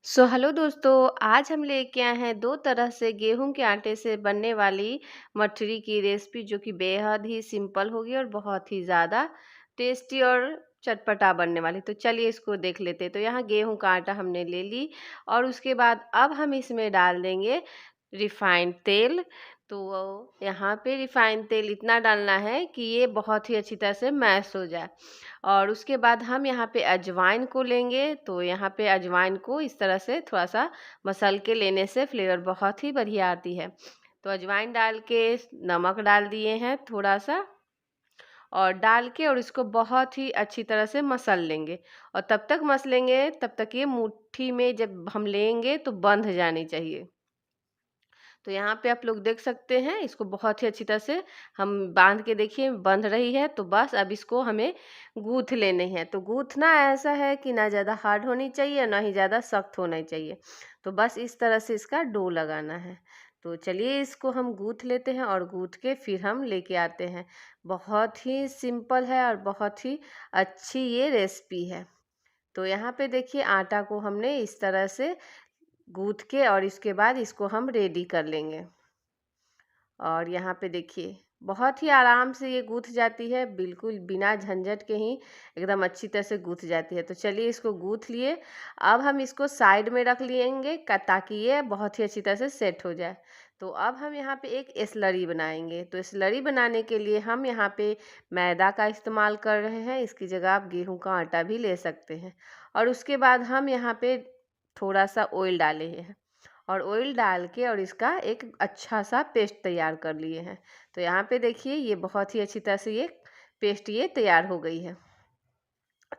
Hello दोस्तों। आज हम लेके आए हैं दो तरह से गेहूं के आटे से बनने वाली मठरी की रेसिपी, जो कि बेहद ही सिंपल होगी और बहुत ही ज़्यादा टेस्टी और चटपटा बनने वाली। तो चलिए इसको देख लेते हैं। तो यहाँ गेहूं का आटा हमने ले ली और उसके बाद अब हम इसमें डाल देंगे रिफाइंड तेल। तो यहाँ पे रिफाइंड तेल इतना डालना है कि ये बहुत ही अच्छी तरह से मैश हो जाए। और उसके बाद हम यहाँ पे अजवाइन को लेंगे। तो यहाँ पे अजवाइन को इस तरह से थोड़ा सा मसल के लेने से फ्लेवर बहुत ही बढ़िया आती है। तो अजवाइन डाल के नमक डाल दिए हैं थोड़ा सा, और डाल के और इसको बहुत ही अच्छी तरह से मसल लेंगे। और तब तक मसलेंगे तब तक ये मुट्ठी में जब हम लेंगे तो बंध जानी चाहिए। तो यहाँ पे आप लोग देख सकते हैं, इसको बहुत ही अच्छी तरह से हम बांध के देखिए बंध रही है। तो बस अब इसको हमें गूँथ लेने हैं। तो गूँथना ऐसा है कि ना ज़्यादा हार्ड होनी चाहिए ना ही ज़्यादा सख्त होना चाहिए। तो बस इस तरह से इसका डो लगाना है। तो चलिए इसको हम गूँथ लेते हैं और गूँथ के फिर हम लेके आते हैं। बहुत ही सिंपल है और बहुत ही अच्छी ये रेसिपी है। तो यहाँ पे देखिए आटा को हमने इस तरह से गूँथ के और इसके बाद इसको हम रेडी कर लेंगे। और यहाँ पे देखिए बहुत ही आराम से ये गूँथ जाती है, बिल्कुल बिना झंझट के ही एकदम अच्छी तरह से गूँथ जाती है। तो चलिए इसको गूँथ लिए। अब हम इसको साइड में रख लेंगे ताकि ये बहुत ही अच्छी तरह से सेट हो जाए। तो अब हम यहाँ पे एक स्लरी बनाएंगे। तो स्लरी बनाने के लिए हम यहाँ पे मैदा का इस्तेमाल कर रहे हैं। इसकी जगह आप गेहूं का आटा भी ले सकते हैं। और उसके बाद हम यहाँ पे थोड़ा सा ऑयल डाले हैं और ऑयल डाल के और इसका एक अच्छा सा पेस्ट तैयार कर लिए हैं। तो यहाँ पे देखिए ये बहुत ही अच्छी तरह से ये पेस्ट ये तैयार हो गई है।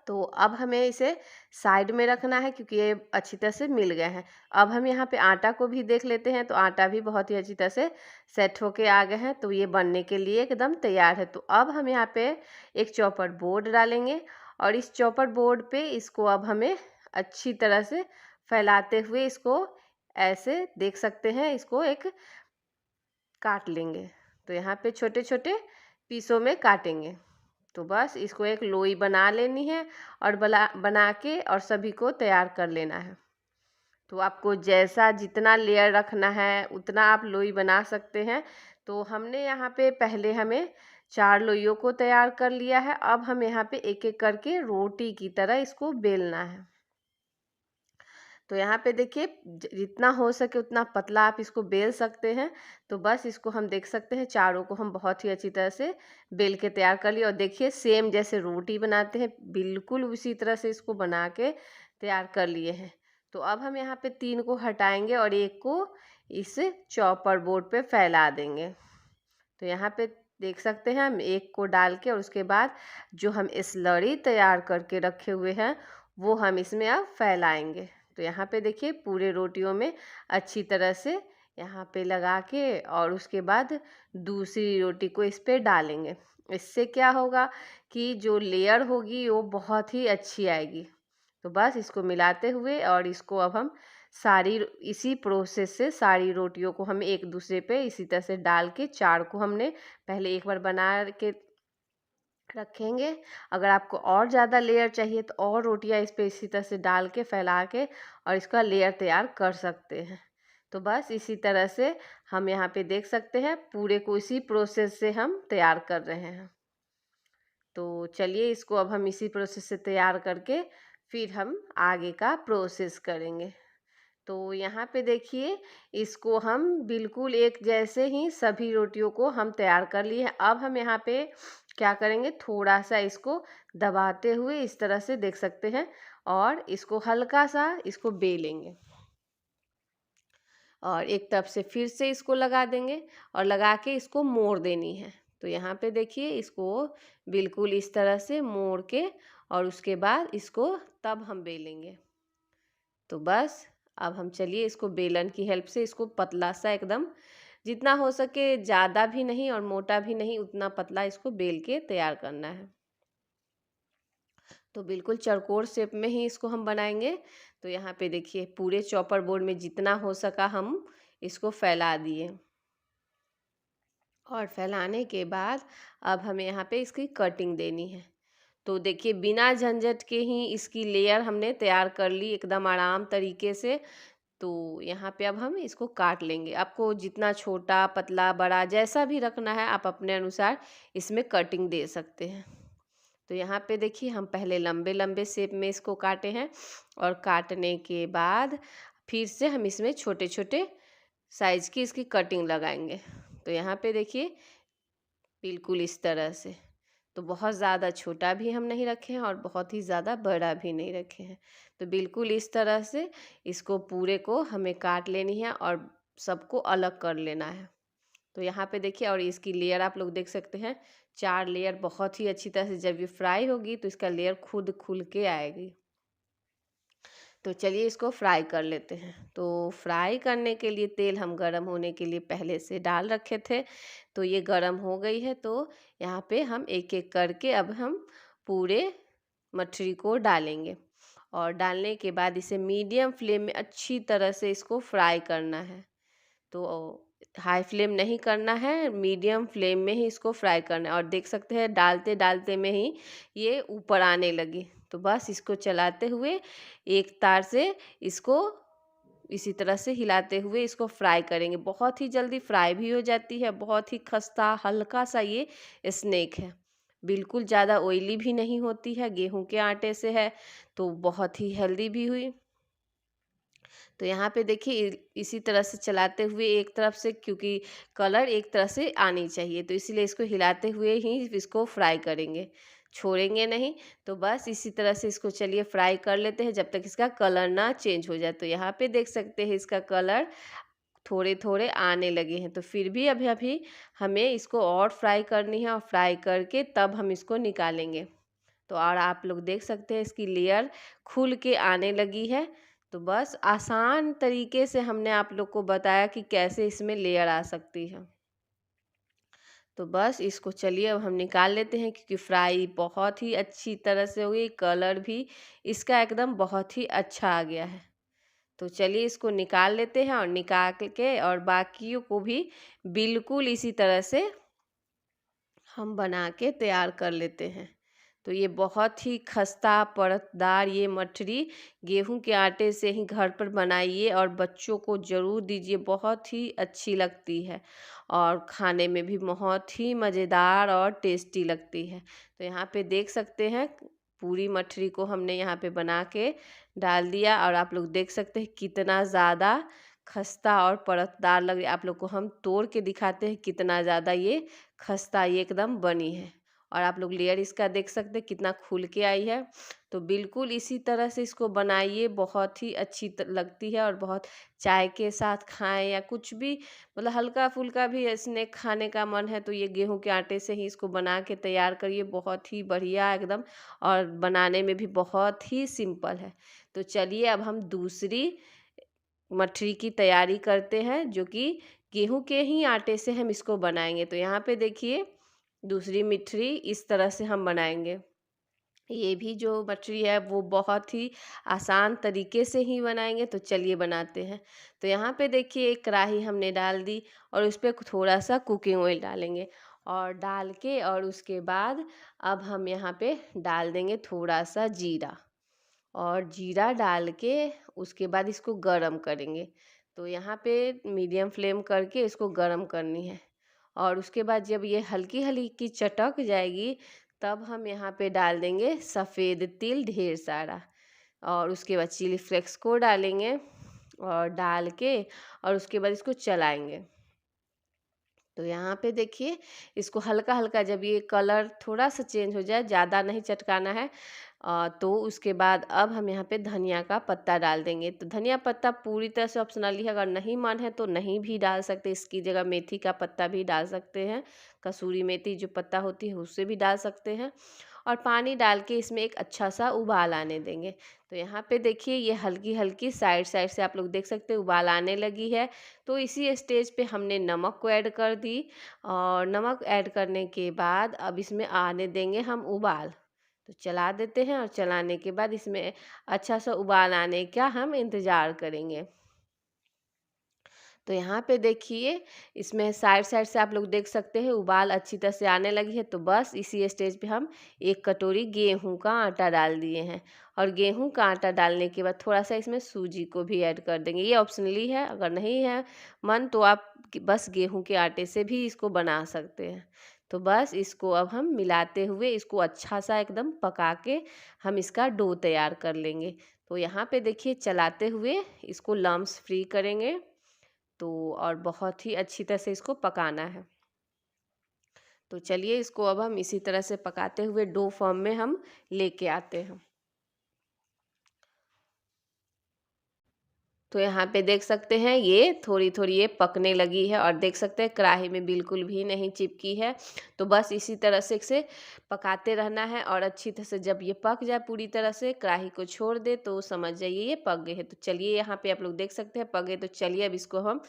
तो अब हमें इसे साइड में रखना है क्योंकि ये अच्छी तरह से मिल गए हैं। अब हम यहाँ पे आटा को भी देख लेते हैं। तो आटा भी बहुत ही अच्छी तरह से सेट होके आ गए हैं। तो ये बनने के लिए एकदम तैयार है। तो अब हम यहाँ पे एक चॉपर बोर्ड डालेंगे और इस चॉपर बोर्ड पे इसको अब हमें अच्छी तरह से फैलाते हुए इसको ऐसे देख सकते हैं, इसको एक काट लेंगे। तो यहाँ पे छोटे छोटे पीसों में काटेंगे। तो बस इसको एक लोई बना लेनी है और बना के और सभी को तैयार कर लेना है। तो आपको जैसा जितना लेयर रखना है उतना आप लोई बना सकते हैं। तो हमने यहाँ पे पहले हमें 4 लोइयों को तैयार कर लिया है। अब हम यहाँ पे एक एक करके रोटी की तरह इसको बेलना है। तो यहाँ पे देखिए जितना हो सके उतना पतला आप इसको बेल सकते हैं। तो बस इसको हम देख सकते हैं चारों को हम बहुत ही अच्छी तरह से बेल के तैयार कर लिया। और देखिए सेम जैसे रोटी बनाते हैं बिल्कुल उसी तरह से इसको बना के तैयार कर लिए हैं। तो अब हम यहाँ पे 3 को हटाएंगे और एक को इस चॉपर बोर्ड पे फैला देंगे। तो यहाँ पे देख सकते हैं हम एक को डाल के और उसके बाद जो हम स्लरी तैयार करके रखे हुए हैं वो हम इसमें अब फैलाएंगे। तो यहाँ पे देखिए पूरे रोटियों में अच्छी तरह से यहाँ पे लगा के और उसके बाद दूसरी रोटी को इस पे डालेंगे। इससे क्या होगा कि जो लेयर होगी वो बहुत ही अच्छी आएगी। तो बस इसको मिलाते हुए और इसको अब हम सारी इसी प्रोसेस से सारी रोटियों को हम एक दूसरे पे इसी तरह से डाल के 4 को हमने पहले एक बार बना के रखेंगे। अगर आपको और ज़्यादा लेयर चाहिए तो और रोटियां इस पे इसी तरह से डाल के फैला के और इसका लेयर तैयार कर सकते हैं। तो बस इसी तरह से हम यहाँ पे देख सकते हैं पूरे को इसी प्रोसेस से हम तैयार कर रहे हैं। तो चलिए इसको अब हम इसी प्रोसेस से तैयार करके फिर हम आगे का प्रोसेस करेंगे। तो यहाँ पे देखिए इसको हम बिल्कुल एक जैसे ही सभी रोटियों को हम तैयार कर लिए हैं। अब हम यहाँ पे क्या करेंगे, थोड़ा सा इसको दबाते हुए इस तरह से देख सकते हैं और इसको हल्का सा इसको बेलेंगे और एक तरफ से फिर से इसको लगा देंगे और लगा के इसको मोड़ देनी है। तो यहाँ पे देखिए इसको बिल्कुल इस तरह से मोड़ के और उसके बाद इसको तब हम बेलेंगे। तो बस अब हम चलिए इसको बेलन की हेल्प से इसको पतला सा एकदम जितना हो सके, ज़्यादा भी नहीं और मोटा भी नहीं, उतना पतला इसको बेल के तैयार करना है। तो बिल्कुल चौकोर शेप में ही इसको हम बनाएंगे। तो यहाँ पे देखिए पूरे चॉपर बोर्ड में जितना हो सका हम इसको फैला दिए और फैलाने के बाद अब हमें यहाँ पे इसकी कटिंग देनी है। तो देखिए बिना झंझट के ही इसकी लेयर हमने तैयार कर ली एकदम आराम तरीके से। तो यहाँ पे अब हम इसको काट लेंगे। आपको जितना छोटा, पतला, बड़ा जैसा भी रखना है आप अपने अनुसार इसमें कटिंग दे सकते हैं। तो यहाँ पे देखिए हम पहले लंबे लंबे शेप में इसको काटे हैं और काटने के बाद फिर से हम इसमें छोटे छोटे साइज की इसकी कटिंग लगाएंगे। तो यहाँ पे देखिए बिल्कुल इस तरह से। तो बहुत ज़्यादा छोटा भी हम नहीं रखे हैं और बहुत ही ज़्यादा बड़ा भी नहीं रखे हैं। तो बिल्कुल इस तरह से इसको पूरे को हमें काट लेनी है और सबको अलग कर लेना है। तो यहाँ पे देखिए और इसकी लेयर आप लोग देख सकते हैं, 4 लेयर बहुत ही अच्छी तरह से जब ये फ्राई होगी तो इसका लेयर खुद खुल के आएगी। तो चलिए इसको फ्राई कर लेते हैं। तो फ्राई करने के लिए तेल हम गरम होने के लिए पहले से डाल रखे थे। तो ये गरम हो गई है। तो यहाँ पे हम एक एक करके अब हम पूरे मछली को डालेंगे और डालने के बाद इसे मीडियम फ्लेम में अच्छी तरह से इसको फ्राई करना है। तो हाई फ्लेम नहीं करना है, मीडियम फ्लेम में ही इसको फ्राई करना है। और देख सकते हैं डालते डालते में ही ये ऊपर आने लगी। तो बस इसको चलाते हुए एक तार से इसको इसी तरह से हिलाते हुए इसको फ्राई करेंगे। बहुत ही जल्दी फ्राई भी हो जाती है, बहुत ही खस्ता हल्का सा ये स्नैक है। बिल्कुल ज़्यादा ऑयली भी नहीं होती है, गेहूं के आटे से है तो बहुत ही हेल्दी भी हुई। तो यहाँ पे देखिए इसी तरह से चलाते हुए एक तरफ से, क्योंकि कलर एक तरह से आनी चाहिए तो इसीलिए इसको हिलाते हुए ही इसको फ्राई करेंगे, छोड़ेंगे नहीं। तो बस इसी तरह से इसको चलिए फ्राई कर लेते हैं जब तक इसका कलर ना चेंज हो जाए। तो यहाँ पे देख सकते हैं इसका कलर थोड़े थोड़े आने लगे हैं। तो फिर भी अभी अभी हमें इसको और फ्राई करनी है और फ्राई करके तब हम इसको निकालेंगे। तो और आप लोग देख सकते हैं इसकी लेयर खुल के आने लगी है। तो बस आसान तरीके से हमने आप लोग को बताया कि कैसे इसमें लेयर आ सकती है। तो बस इसको चलिए अब हम निकाल लेते हैं, क्योंकि फ्राई बहुत ही अच्छी तरह से हो गई, कलर भी इसका एकदम बहुत ही अच्छा आ गया है। तो चलिए इसको निकाल लेते हैं और निकाल के और बाकियों को भी बिल्कुल इसी तरह से हम बना के तैयार कर लेते हैं। तो ये बहुत ही खस्ता परतदार ये मठरी गेहूं के आटे से ही घर पर बनाइए और बच्चों को ज़रूर दीजिए, बहुत ही अच्छी लगती है और खाने में भी बहुत ही मज़ेदार और टेस्टी लगती है। तो यहाँ पे देख सकते हैं पूरी मठरी को हमने यहाँ पे बना के डाल दिया और आप लोग देख सकते हैं कितना ज़्यादा खस्ता और परतदार लग रही है। आप लोग को हम तोड़ के दिखाते हैं कितना ज़्यादा ये खस्ता ये एकदम बनी है। और आप लोग लेयर इसका देख सकते हैं कितना खुल के आई है। तो बिल्कुल इसी तरह से इसको बनाइए, बहुत ही अच्छी लगती है और बहुत चाय के साथ खाएं या कुछ भी, मतलब हल्का फुल्का भी स्नैक खाने का मन है तो ये गेहूं के आटे से ही इसको बना के तैयार करिए, बहुत ही बढ़िया एकदम। और बनाने में भी बहुत ही सिंपल है। तो चलिए अब हम दूसरी मठरी की तैयारी करते हैं, जो कि गेहूं के ही आटे से हम इसको बनाएंगे। तो यहाँ पे देखिए दूसरी मठरी इस तरह से हम बनाएंगे। ये भी जो मठरी है वो बहुत ही आसान तरीके से ही बनाएंगे। तो चलिए बनाते हैं। तो यहाँ पे देखिए एक कढ़ाई हमने डाल दी और उस पर थोड़ा सा कुकिंग ऑयल डालेंगे और डाल के और उसके बाद अब हम यहाँ पे डाल देंगे थोड़ा सा जीरा और जीरा डाल के उसके बाद इसको गरम करेंगे। तो यहाँ पे मीडियम फ्लेम करके इसको गरम करनी है और उसके बाद जब ये हल्की हल्की चटक जाएगी तब हम यहाँ पे डाल देंगे सफ़ेद तिल ढेर सारा और उसके बाद चिली फ्लेक्स को डालेंगे और डाल के और उसके बाद इसको चलाएंगे। तो यहाँ पे देखिए इसको हल्का हल्का जब ये कलर थोड़ा सा चेंज हो जाए, ज़्यादा नहीं चटकाना है, तो उसके बाद अब हम यहाँ पे धनिया का पत्ता डाल देंगे। तो धनिया पत्ता पूरी तरह से ऑप्शनली है, अगर नहीं मन है तो नहीं भी डाल सकते, इसकी जगह मेथी का पत्ता भी डाल सकते हैं, कसूरी मेथी जो पत्ता होती है उससे भी डाल सकते हैं। और पानी डाल के इसमें एक अच्छा सा उबाल आने देंगे। तो यहाँ पे देखिए ये हल्की हल्की साइड साइड से आप लोग देख सकते हैं उबाल आने लगी है। तो इसी स्टेज पे हमने नमक को ऐड कर दी और नमक ऐड करने के बाद अब इसमें आने देंगे हम उबाल। तो चला देते हैं और चलाने के बाद इसमें अच्छा सा उबाल आने का हम इंतज़ार करेंगे। तो यहाँ पे देखिए इसमें साइड साइड से आप लोग देख सकते हैं उबाल अच्छी तरह से आने लगी है। तो बस इसी स्टेज पे हम 1 कटोरी गेहूं का आटा डाल दिए हैं। और गेहूं का आटा डालने के बाद थोड़ा सा इसमें सूजी को भी ऐड कर देंगे। ये ऑप्शनली है, अगर नहीं है मन तो आप बस गेहूं के आटे से भी इसको बना सकते हैं। तो बस इसको अब हम मिलाते हुए इसको अच्छा सा एकदम पका के हम इसका डो तैयार कर लेंगे। तो यहाँ पे देखिए चलाते हुए इसको लम्स फ्री करेंगे। तो और बहुत ही अच्छी तरह से इसको पकाना है। तो चलिए इसको अब हम इसी तरह से पकाते हुए डो फॉर्म में हम लेके आते हैं। तो यहाँ पे देख सकते हैं ये थोड़ी थोड़ी ये पकने लगी है और देख सकते हैं कढ़ाई में बिल्कुल भी नहीं चिपकी है। तो बस इसी तरह से इसे पकाते रहना है और अच्छी तरह से जब ये पक जाए पूरी तरह से कढ़ाई को छोड़ दे तो समझ जाइए ये पक गए हैं। तो चलिए यहाँ पे आप लोग देख सकते हैं पक गए। तो चलिए अब इसको हम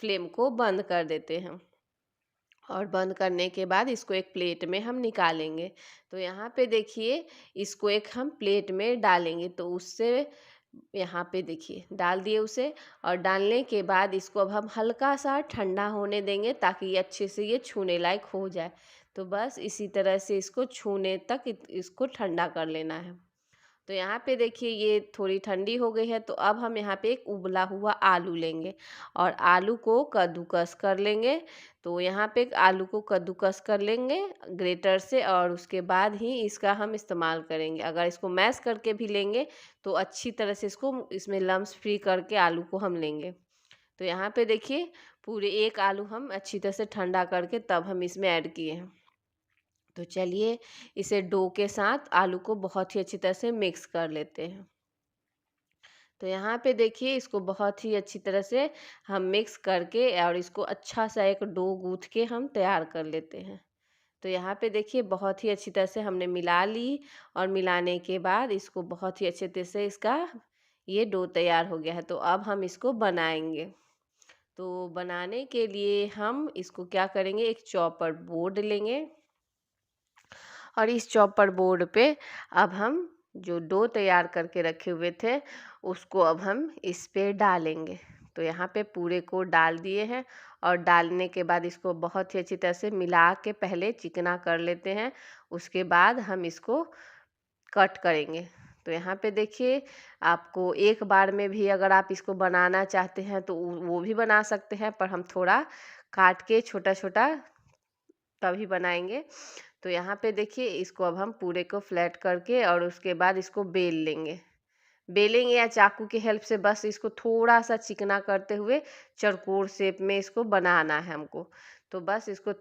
फ्लेम को बंद कर देते हैं। और बंद करने के बाद इसको एक प्लेट में हम निकालेंगे। तो यहाँ पे देखिए इसको एक हम प्लेट में डालेंगे। तो उससे यहाँ पे देखिए डाल दिए उसे। और डालने के बाद इसको अब हम हल्का सा ठंडा होने देंगे ताकि ये अच्छे से ये छूने लायक हो जाए। तो बस इसी तरह से इसको छूने तक इसको ठंडा कर लेना है। तो यहाँ पे देखिए ये थोड़ी ठंडी हो गई है। तो अब हम यहाँ पे एक उबला हुआ आलू लेंगे और आलू को कद्दूकस कर लेंगे। तो यहाँ पे एक आलू को कद्दूकस कर लेंगे ग्रेटर से और उसके बाद ही इसका हम इस्तेमाल करेंगे। अगर इसको मैश करके भी लेंगे तो अच्छी तरह से इसको इसमें लम्स फ्री करके आलू को हम लेंगे। तो यहाँ पे देखिए पूरे एक आलू हम अच्छी तरह से ठंडा करके तब हम इसमें ऐड किए हैं। तो चलिए इसे डो के साथ आलू को बहुत ही अच्छी तरह से मिक्स कर लेते हैं। तो यहाँ पे देखिए इसको बहुत ही अच्छी तरह से हम मिक्स करके और इसको अच्छा सा एक डो गूँथ के हम तैयार कर लेते हैं। तो यहाँ पे देखिए बहुत ही अच्छी तरह से हमने मिला ली और मिलाने के बाद इसको बहुत ही अच्छे तरह से इसका ये डो तैयार हो गया है। तो अब हम इसको बनाएंगे। तो बनाने के लिए हम इसको क्या करेंगे, एक चॉपर बोर्ड लेंगे और इस चॉपर बोर्ड पे अब हम जो डो तैयार करके रखे हुए थे उसको अब हम इस पे डालेंगे। तो यहाँ पे पूरे को डाल दिए हैं और डालने के बाद इसको बहुत ही अच्छी तरह से मिला के पहले चिकना कर लेते हैं। उसके बाद हम इसको कट करेंगे। तो यहाँ पे देखिए आपको एक बार में भी अगर आप इसको बनाना चाहते हैं तो वो भी बना सकते हैं, पर हम थोड़ा काट के छोटा छोटा तभी बनाएंगे। तो यहाँ पे देखिए इसको अब हम पूरे को फ्लैट करके और उसके बाद इसको बेलेंगे या चाकू की हेल्प से बस इसको थोड़ा सा चिकना करते हुए चौकोर शेप में इसको बनाना है हमको। तो बस इसको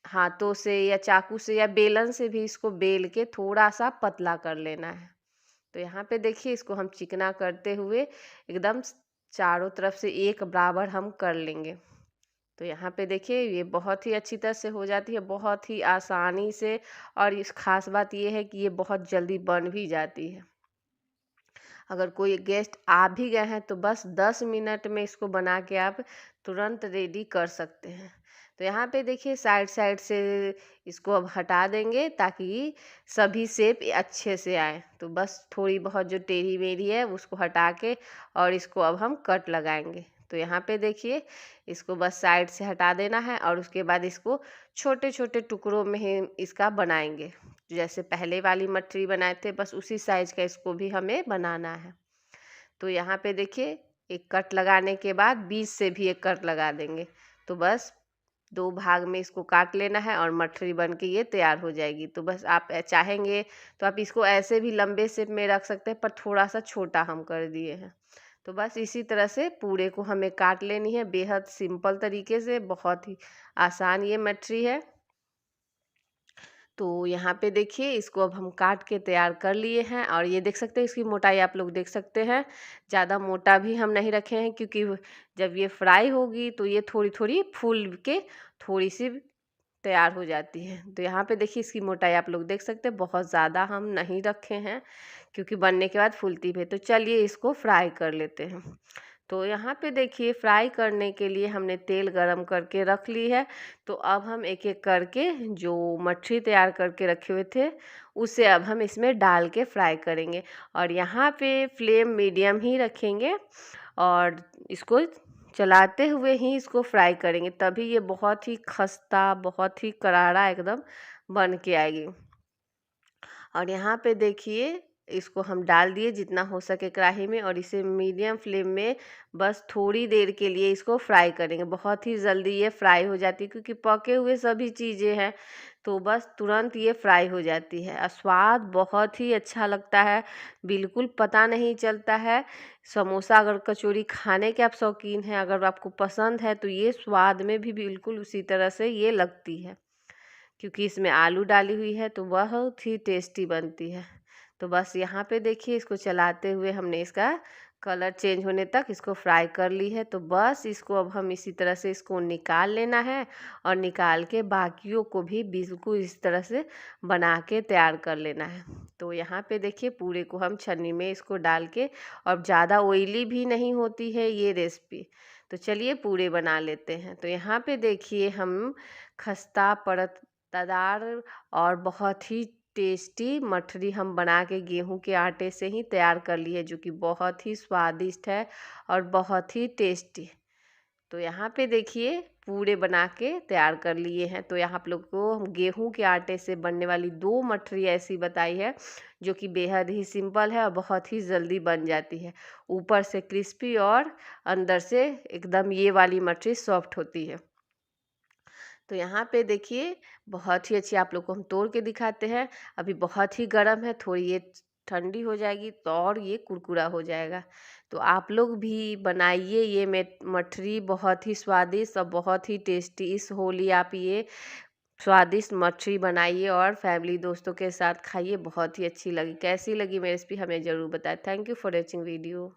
हाथों से या चाकू से या बेलन से भी इसको बेल के थोड़ा सा पतला कर लेना है। तो यहाँ पे देखिए इसको हम चिकना करते हुए एकदम चारों तरफ से एक बराबर हम कर लेंगे। तो यहाँ पे देखिए ये बहुत ही अच्छी तरह से हो जाती है, बहुत ही आसानी से। और इस खास बात ये है कि ये बहुत जल्दी बन भी जाती है। अगर कोई गेस्ट आ भी गए हैं तो बस 10 मिनट में इसको बना के आप तुरंत रेडी कर सकते हैं। तो यहाँ पे देखिए साइड साइड से इसको अब हटा देंगे ताकि सभी शेप अच्छे से आए। तो बस थोड़ी बहुत जो टेढ़ी मेढ़ी है उसको हटा के और इसको अब हम कट लगाएंगे। तो यहाँ पे देखिए इसको बस साइड से हटा देना है और उसके बाद इसको छोटे छोटे टुकड़ों में ही इसका बनाएंगे। जैसे पहले वाली मटरी बनाए थे बस उसी साइज का इसको भी हमें बनाना है। तो यहाँ पे देखिए एक कट लगाने के बाद बीच से भी एक कट लगा देंगे। तो बस 2 भाग में इसको काट लेना है और मठरी बन के ये तैयार हो जाएगी। तो बस आप चाहेंगे तो आप इसको ऐसे भी लंबे शेप में रख सकते हैं, पर थोड़ा सा छोटा हम कर दिए हैं। तो बस इसी तरह से पूरे को हमें काट लेनी है बेहद सिंपल तरीके से। बहुत ही आसान ये मठरी है। तो यहाँ पे देखिए इसको अब हम काट के तैयार कर लिए हैं और ये देख सकते हैं इसकी मोटाई आप लोग देख सकते हैं। ज़्यादा मोटा भी हम नहीं रखे हैं क्योंकि जब ये फ्राई होगी तो ये थोड़ी थोड़ी फूल के थोड़ी सी तैयार हो जाती है। तो यहाँ पे देखिए इसकी मोटाई आप लोग देख सकते हैं, बहुत ज़्यादा हम नहीं रखे हैं क्योंकि बनने के बाद फूलती भी है। तो चलिए इसको फ्राई कर लेते हैं। तो यहाँ पे देखिए फ्राई करने के लिए हमने तेल गरम करके रख ली है। तो अब हम एक एक करके जो मच्छी तैयार करके रखे हुए थे उसे अब हम इसमें डाल के फ्राई करेंगे। और यहाँ पे फ्लेम मीडियम ही रखेंगे और इसको चलाते हुए ही इसको फ्राई करेंगे, तभी ये बहुत ही खस्ता, बहुत ही करारा एकदम बन के आएगी। और यहाँ पे देखिए इसको हम डाल दिए जितना हो सके कढ़ाई में, और इसे मीडियम फ्लेम में बस थोड़ी देर के लिए इसको फ्राई करेंगे। बहुत ही जल्दी ये फ्राई हो जाती है क्योंकि पके हुए सभी चीज़ें हैं, तो बस तुरंत ये फ्राई हो जाती है और स्वाद बहुत ही अच्छा लगता है, बिल्कुल पता नहीं चलता है। समोसा अगर कचौरी खाने के आप शौकीन हैं, अगर आपको पसंद है, तो ये स्वाद में भी बिल्कुल उसी तरह से ये लगती है, क्योंकि इसमें आलू डाली हुई है तो बहुत ही टेस्टी बनती है। तो बस यहाँ पे देखिए इसको चलाते हुए हमने इसका कलर चेंज होने तक इसको फ्राई कर ली है। तो बस इसको अब हम इसी तरह से इसको निकाल लेना है, और निकाल के बाकियों को भी बिल्कुल इस तरह से बना के तैयार कर लेना है। तो यहाँ पे देखिए पूरे को हम छन्नी में इसको डाल के, और ज़्यादा ऑयली भी नहीं होती है ये रेसिपी। तो चलिए पूरे बना लेते हैं। तो यहाँ पे देखिए हम खस्ता परतदार और बहुत ही टेस्टी मठरी हम बना के गेहूं के आटे से ही तैयार कर ली है, जो कि बहुत ही स्वादिष्ट है और बहुत ही टेस्टी। तो यहाँ पे देखिए पूरे बना के तैयार कर लिए हैं। तो यहाँ आप लोग को हम गेहूं के आटे से बनने वाली 2 मठरी ऐसी बताई है, जो कि बेहद ही सिंपल है और बहुत ही जल्दी बन जाती है। ऊपर से क्रिस्पी और अंदर से एकदम ये वाली मठरी सॉफ्ट होती है। तो यहाँ पे देखिए बहुत ही अच्छी आप लोग को हम तोड़ के दिखाते हैं। अभी बहुत ही गर्म है, थोड़ी ये ठंडी हो जाएगी तो और ये कुरकुरा हो जाएगा। तो आप लोग भी बनाइए ये मठरी, बहुत ही स्वादिष्ट और बहुत ही टेस्टी। इस होली आप ये स्वादिष्ट मठरी बनाइए और फैमिली दोस्तों के साथ खाइए, बहुत ही अच्छी लगी। कैसी लगी मेरी रेसिपी हमें ज़रूर बताएं। Thank you for watching video.